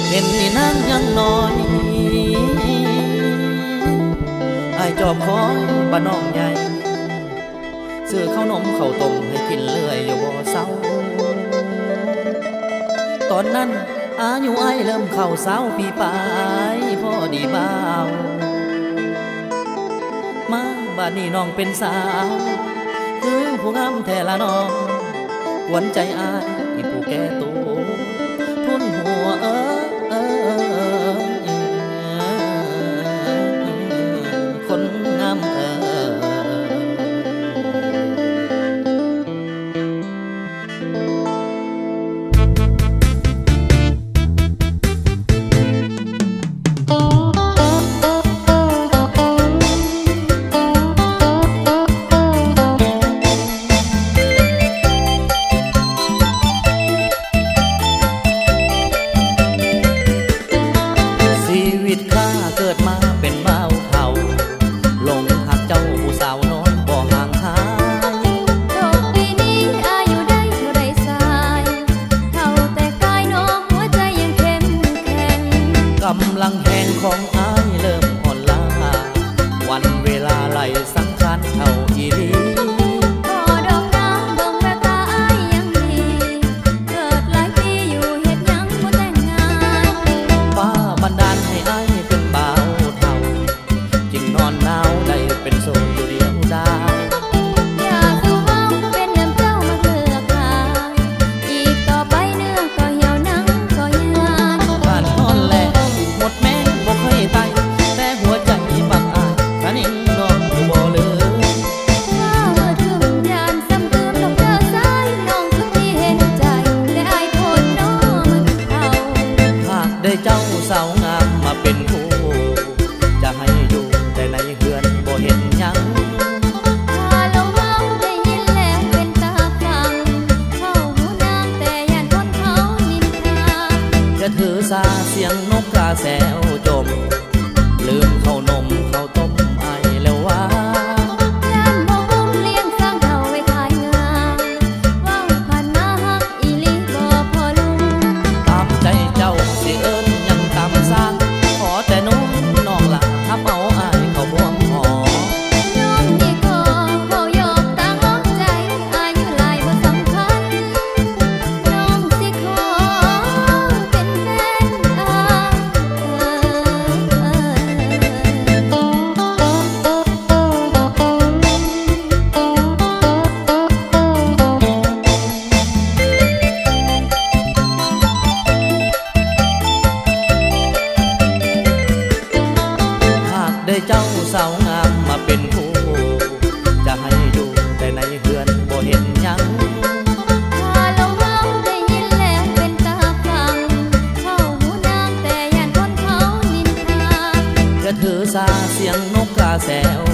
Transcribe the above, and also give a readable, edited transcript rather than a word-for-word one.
เห็นนี่นางยังน้อยไอ้จอบคอยบ้านน้องใหญ่ซื้อข้าวนมข้าวต้มให้กินเรื่อยอยู่บ่เศร้าตอนนั้นอายุไอ้เริ่มเข้าเศร้าปีปลายพอดีบ่าวมาบ้านนี้น้องเป็นสาวคือผู้งามแท้ละน้องหวนใจอายผู้แก่ตัวทุนหัวคนงามเสียงนกกาแซว